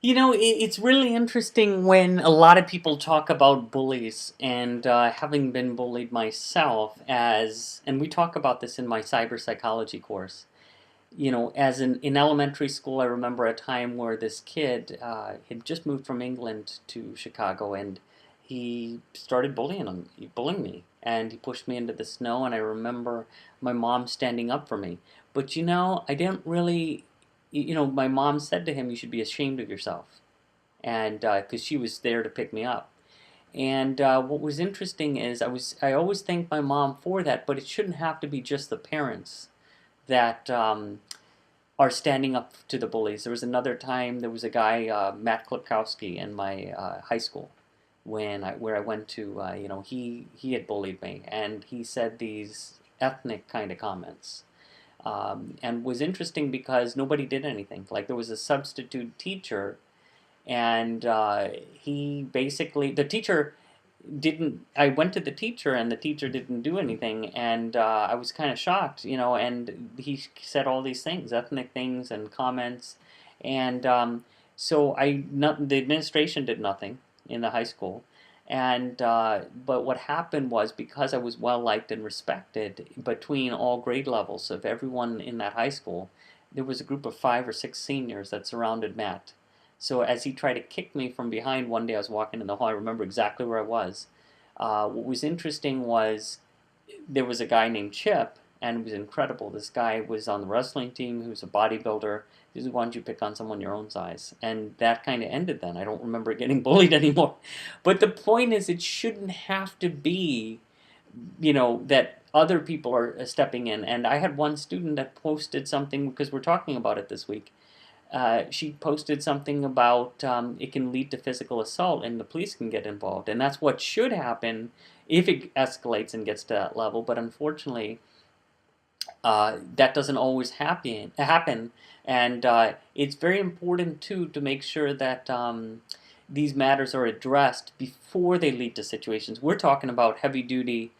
It's really interesting when a lot of people talk about bullies, and having been bullied myself, and we talk about this in my cyber psychology course. As in elementary school, I remember a time where this kid had just moved from England to Chicago, and he started bullying me, and he pushed me into the snow, and I remember my mom standing up for me. But I didn't really, my mom said to him, "You should be ashamed of yourself," and because she was there to pick me up. And what was interesting is I always thank my mom for that, but it shouldn't have to be just the parents that are standing up to the bullies. There was another time there was a guy, Matt Klipkowski, in my high school where I went to. He had bullied me, and he said these ethnic kind of comments. And was interesting because nobody did anything. Like there was a substitute teacher, and the teacher didn't. I went to the teacher, and the teacher didn't do anything, and I was kind of shocked, and he said all these things, ethnic things and comments, and so the administration did nothing in the high school. And but what happened was, because I was well liked and respected between all grade levels of everyone in that high school, there was a group of 5 or 6 seniors that surrounded Matt. So as he tried to kick me from behind one day, I was walking in the hall. I remember exactly where I was. What was interesting was there was a guy named Chip, and it was incredible. This guy was on the wrestling team. He was a bodybuilder. This is why don't you pick on someone your own size? And that kind of ended then. I don't remember getting bullied anymore. But the point is, it shouldn't have to be, that other people are stepping in. And I had one student that posted something, because we're talking about it this week. She posted something about it can lead to physical assault and the police can get involved. And that's what should happen if it escalates and gets to that level. But unfortunately, that doesn't always happen. And it's very important, too, to make sure that these matters are addressed before they lead to situations. We're talking about heavy-duty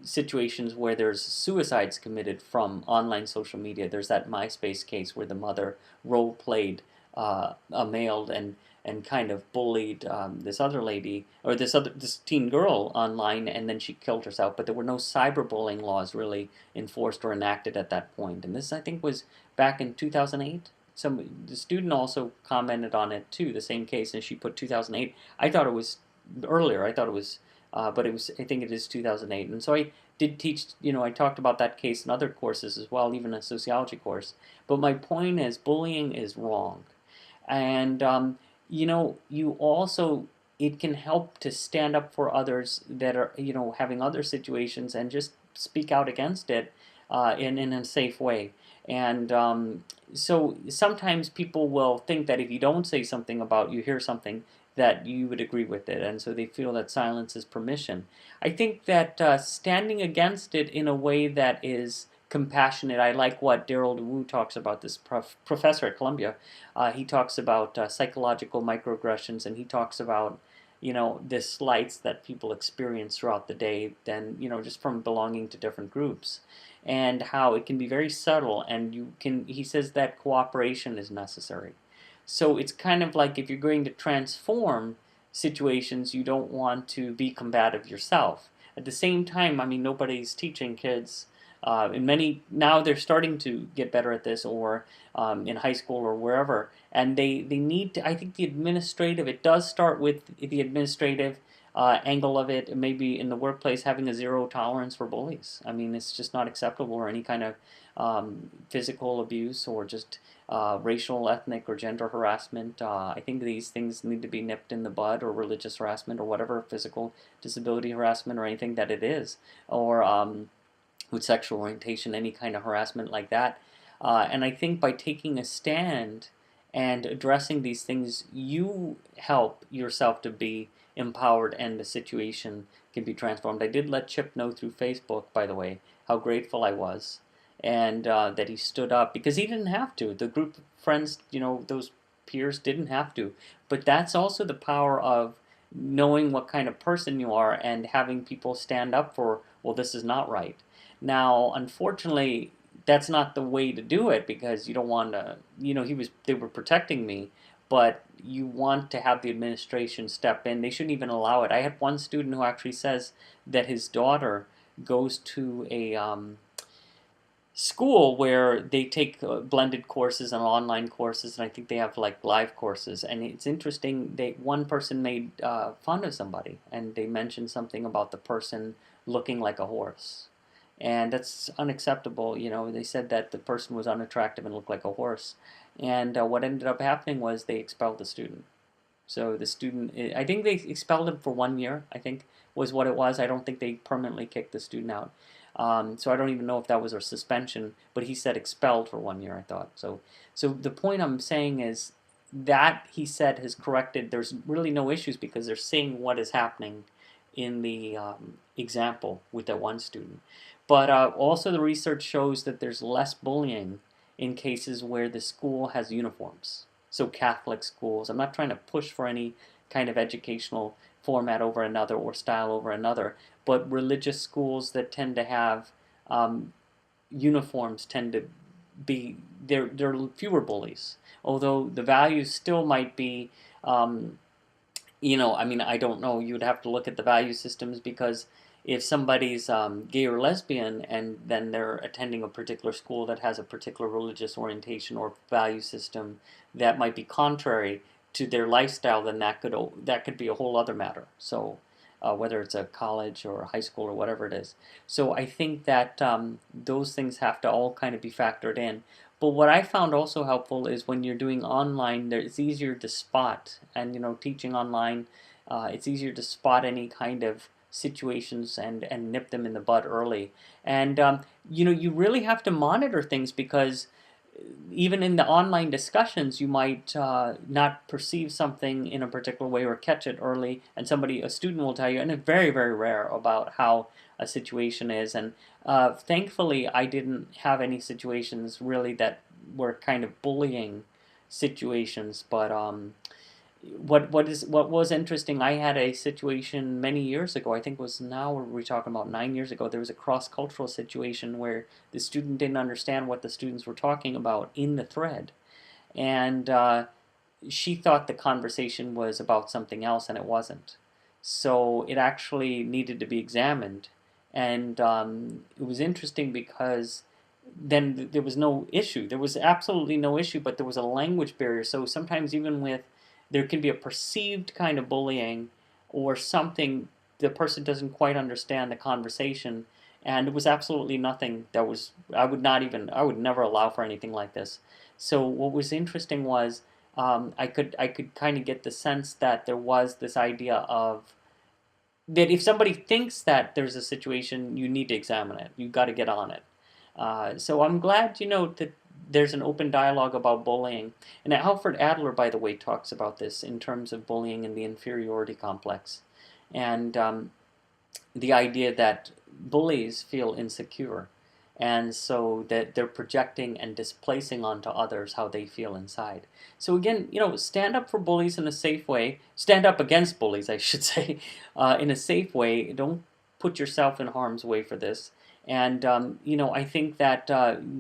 situations where there's suicides committed from online social media. There's that MySpace case where the mother role played a male and kind of bullied this other lady, or this teen girl online, and then she killed herself. But there were no cyberbullying laws really enforced or enacted at that point. And this, I think, was back in 2008. The student also commented on it too, the same case, and she put 2008. I thought it was earlier. I thought it was but it was, I think it is 2008. And so I did teach, I talked about that case in other courses as well, even a sociology course. But my point is, bullying is wrong. And, you also, it can help to stand up for others that are, having other situations, and just speak out against it in a safe way. And so sometimes people will think that if you don't say something about, you hear something, that you would agree with it, and so they feel that silence is permission. I think that standing against it in a way that is compassionate. I like what Daryl Wu talks about, this professor at Columbia. He talks about psychological microaggressions, and he talks about the slights that people experience throughout the day, then just from belonging to different groups, and how it can be very subtle, and he says that cooperation is necessary. So it's kind of like, if you're going to transform situations, you don't want to be combative yourself. At the same time, I mean, nobody's teaching kids. And now they're starting to get better at this, or in high school or wherever. And they need to, I think it does start with the administrative angle of it. Maybe in the workplace, having a zero tolerance for bullies. I mean, it's just not acceptable, or any kind of physical abuse, or just racial, ethnic, or gender harassment. I think these things need to be nipped in the bud, or religious harassment, or whatever physical disability harassment, or anything that it is, or with sexual orientation, any kind of harassment like that. And I think by taking a stand and addressing these things, you help yourself to be empowered, and the situation can be transformed. I did let Chip know through Facebook, by the way, how grateful I was, and that he stood up, because he didn't have to. The group of friends, those peers, didn't have to. But that's also the power of knowing what kind of person you are, and having people stand up for, well, this is not right. Now, unfortunately, that's not the way to do it, because you don't want to, they were protecting me, but you want to have the administration step in. They shouldn't even allow it. I had one student who actually says that his daughter goes to a school where they take blended courses and online courses, and I think they have like live courses. And it's interesting. One person made fun of somebody, and they mentioned something about the person looking like a horse, and that's unacceptable. They said that the person was unattractive and looked like a horse, and what ended up happening was they expelled the student. So the student, I think they expelled him for 1 year, I think was what it was. I don't think they permanently kicked the student out. So I don't even know if that was a suspension, but he said expelled for 1 year, I thought. So the point I'm saying is that he said has corrected. There's really no issues because they're seeing what is happening in the example with that one student. But also the research shows that there's less bullying in cases where the school has uniforms. So Catholic schools, I'm not trying to push for any kind of educational format over another or style over another, but religious schools that tend to have uniforms tend to be, there are fewer bullies. Although the values still might be, I mean, I don't know. You would have to look at the value systems, because if somebody's gay or lesbian and then they're attending a particular school that has a particular religious orientation or value system that might be contrary to their lifestyle, then that could be a whole other matter. So whether it's a college or a high school or whatever it is. So I think that those things have to all kind of be factored in. But what I found also helpful is when you're doing online, it's easier to spot, and teaching online, it's easier to spot any kind of situations and nip them in the bud early. And you really have to monitor things, because even in the online discussions, you might not perceive something in a particular way or catch it early, and a student will tell you, and it's very, very rare, about how a situation is. And thankfully, I didn't have any situations really that were kind of bullying situations. But what was interesting, I had a situation many years ago. I think it was, now we're talking about 9 years ago. There was a cross-cultural situation where the student didn't understand what the students were talking about in the thread, and she thought the conversation was about something else, and it wasn't. So it actually needed to be examined, and it was interesting because then there was no issue. There was absolutely no issue, but there was a language barrier. So sometimes even with, there can be a perceived kind of bullying or something, the person doesn't quite understand the conversation, and it was absolutely nothing that was, I would never allow for anything like this. So what was interesting was I could kind of get the sense that there was this idea of that if somebody thinks that there's a situation, you need to examine it. You've got to get on it. So I'm glad, that there's an open dialogue about bullying. And Alfred Adler, by the way, talks about this in terms of bullying and the inferiority complex. And the idea that bullies feel insecure. And so that they're projecting and displacing onto others how they feel inside. So again, stand up for bullies in a safe way. Stand up against bullies, I should say, in a safe way. Don't put yourself in harm's way for this. And I think that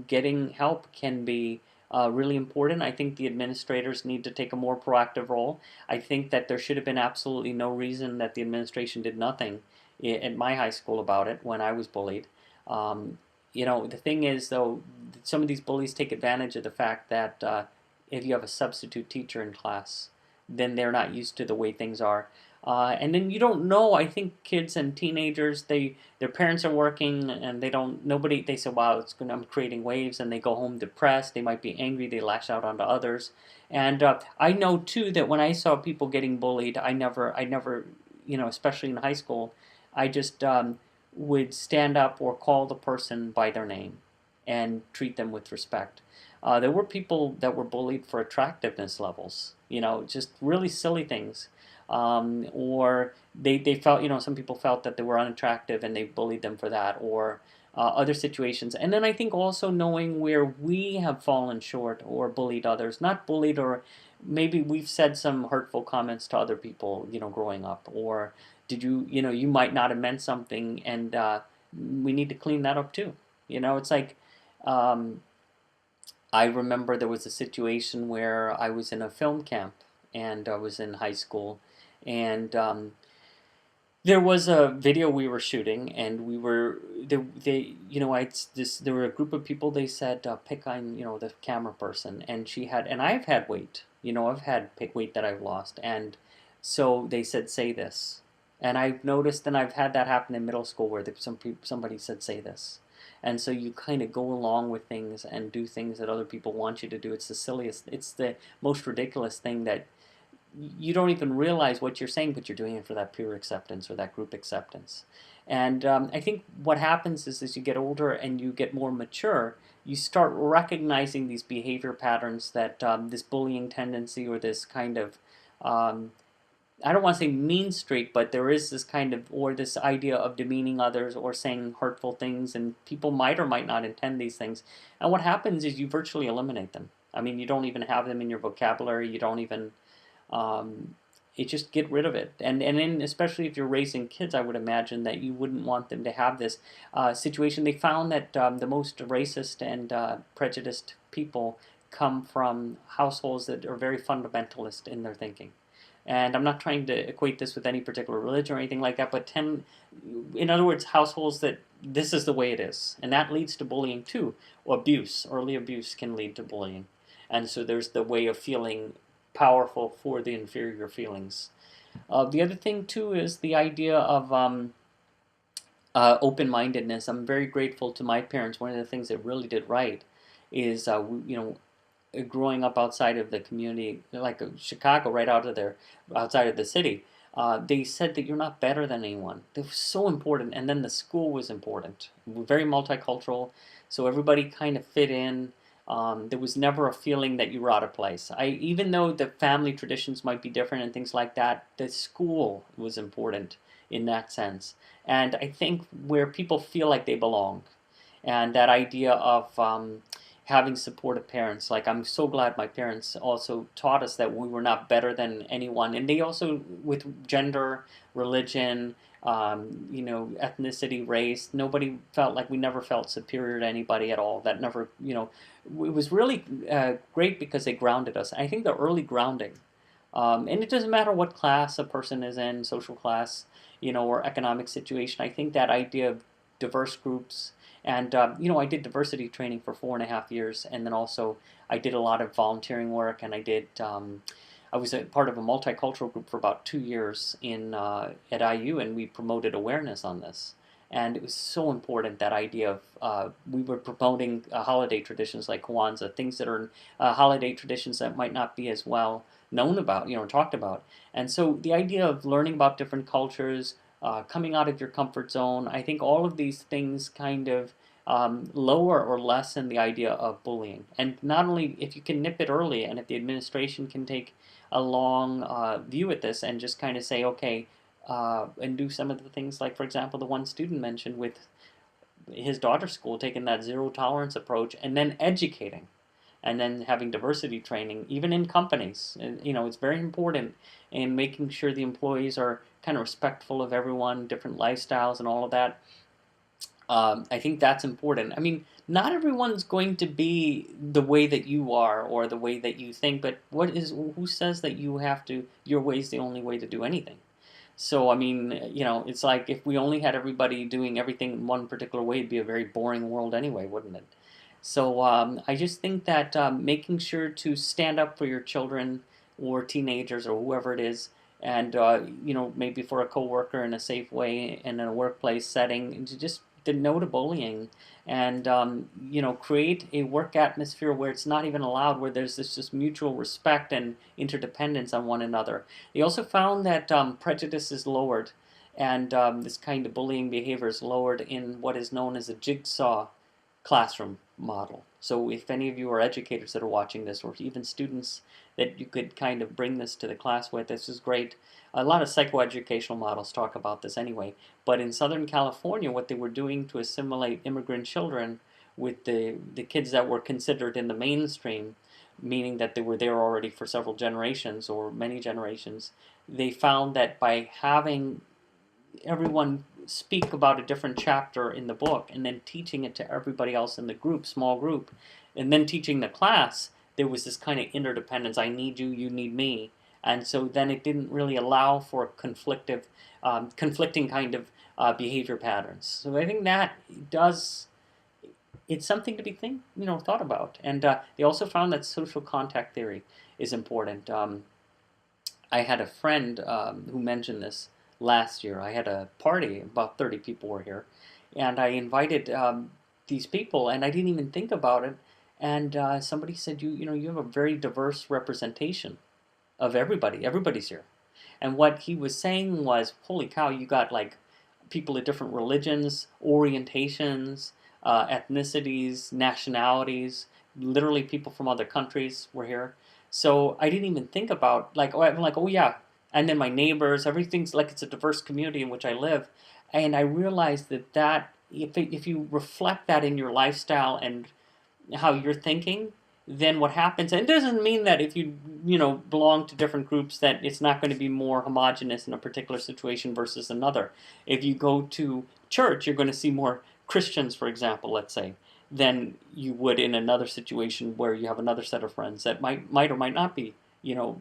getting help can be really important. I think the administrators need to take a more proactive role. I think that there should have been absolutely no reason that the administration did nothing at my high school about it when I was bullied. The thing is, though, some of these bullies take advantage of the fact that if you have a substitute teacher in class, then they're not used to the way things are. And then you don't know. I think kids and teenagers, their parents are working, and they say, wow, I'm creating waves, and they go home depressed. They might be angry. They lash out onto others. And I know too that when I saw people getting bullied, I never, especially in high school, I just would stand up or call the person by their name and treat them with respect. There were people that were bullied for attractiveness levels, just really silly things. Or they felt, some people felt that they were unattractive and they bullied them for that, or other situations. And then I think also knowing where we have fallen short or bullied others, not bullied, or maybe we've said some hurtful comments to other people, growing up, or you might not have meant something, and we need to clean that up too. It's like, I remember there was a situation where I was in a film camp and I was in high school, and there was a video we were shooting, and we were they you know I this there were a group of people. They said pick on the camera person, and she had, and I've had weight. I've had weight that I've lost, and so they said say this, and I've noticed, and I've had that happen in middle school where somebody said say this, and so you kind of go along with things and do things that other people want you to do. It's the silliest, it's the most ridiculous thing that you don't even realize what you're saying, but you're doing it for that peer acceptance or that group acceptance. And I think what happens is as you get older and you get more mature, you start recognizing these behavior patterns that this bullying tendency or this kind of, um, I don't want to say mean streak, but there is this kind of, or this idea of demeaning others or saying hurtful things, and people might or might not intend these things. And what happens is you virtually eliminate them. I mean, you don't even have them in your vocabulary. You don't even um, you just get rid of it. And especially if you're raising kids, I would imagine that you wouldn't want them to have this situation. They found that the most racist and prejudiced people come from households that are very fundamentalist in their thinking. And I'm not trying to equate this with any particular religion or anything like that, but in other words, households that this is the way it is. And that leads to bullying too, or abuse. Early abuse can lead to bullying. And so there's the way of feeling powerful for the inferior feelings. The other thing too is the idea of open-mindedness. I'm very grateful to my parents. One of the things they really did right is, growing up outside of the community, like Chicago, right out of there, outside of the city. They said that you're not better than anyone. That was so important. And then the school was important. We're very multicultural, so everybody kind of fit in. There was never a feeling that you were out of place. Even though the family traditions might be different and things like that, the school was important in that sense. And I think where people feel like they belong, and that idea of having supportive parents. Like, I'm so glad my parents also taught us that we were not better than anyone. And they also, with gender, religion, ethnicity, race, nobody felt like, we never felt superior to anybody at all. That never, it was really great because they grounded us. I think the early grounding, and it doesn't matter what class a person is in, social class, or economic situation. I think that idea of diverse groups, and I did diversity training for 4.5 years, and then also I did a lot of volunteering work, and I was a part of a multicultural group for about 2 years at IU, and we promoted awareness on this. And it was so important, that idea of we were promoting holiday traditions like Kwanzaa, things that are holiday traditions that might not be as well known about, talked about. And so the idea of learning about different cultures, coming out of your comfort zone, I think all of these things kind of lower or lessen the idea of bullying. And not only if you can nip it early, and if the administration can take a long view at this and just kind of say, okay, and do some of the things like, for example, the one student mentioned with his daughter's school, taking that zero tolerance approach and then educating, and then having diversity training, even in companies. And, it's very important in making sure the employees are kind of respectful of everyone, different lifestyles and all of that. I think that's important. I mean, not everyone's going to be the way that you are or the way that you think, but who says that your way is the only way to do anything? So, I mean, it's like if we only had everybody doing everything in one particular way, it'd be a very boring world anyway, wouldn't it? So, I just think that making sure to stand up for your children or teenagers or whoever it is, and maybe for a coworker in a safe way in a workplace setting, and to just the no to bullying, and create a work atmosphere where it's not even allowed, where there's this just mutual respect and interdependence on one another. They also found that prejudice is lowered, and this kind of bullying behavior is lowered in what is known as a jigsaw classroom model. So if any of you are educators that are watching this, or even students that you could kind of bring this to the class with, this is great. A lot of psychoeducational models talk about this anyway. But in Southern California, what they were doing to assimilate immigrant children with the kids that were considered in the mainstream, meaning that they were there already for several generations or many generations, they found that by having everyone speak about a different chapter in the book and then teaching it to everybody else in the group, small group, And then teaching the class, there was this kind of interdependence. I need you, you need me. And so then it didn't really allow for conflicting kind of behavior patterns. So I think that does, it's something to be thought about. And they also found that social contact theory is important. I had a friend who mentioned this last year. I had a party, about 30 people were here, and I invited these people, and I didn't even think about it. And somebody said, you have a very diverse representation of everybody. Everybody's here. And what he was saying was, holy cow, you got like people of different religions, orientations, ethnicities, nationalities. Literally, people from other countries were here. So I didn't even think about like, I'm like, oh yeah. And then my neighbors, everything's like it's a diverse community in which I live. And I realized that if you reflect that in your lifestyle and how you're thinking, then what happens, and it doesn't mean that if you belong to different groups that it's not going to be more homogenous in a particular situation versus another. If you go to church, you're going to see more Christians, for example, let's say, than you would in another situation where you have another set of friends that might or might not be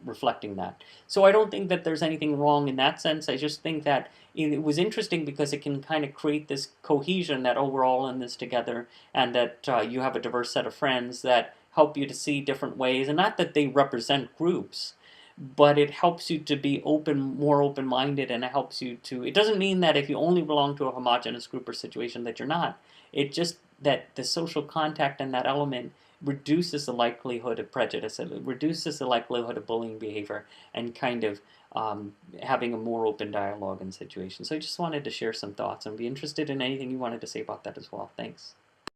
reflecting that. So I don't think that there's anything wrong in that sense. I just think that it was interesting because it can kind of create this cohesion that, oh, we're all in this together, and that you have a diverse set of friends that help you to see different ways, and not that they represent groups, but it helps you to be more open-minded, and it helps you to, it doesn't mean that if you only belong to a homogenous group or situation that you're not. It just that the social contact and that element reduces the likelihood of prejudice, it reduces the likelihood of bullying behavior, and kind of having a more open dialogue in situations. So I just wanted to share some thoughts and be interested in anything you wanted to say about that as well. Thanks.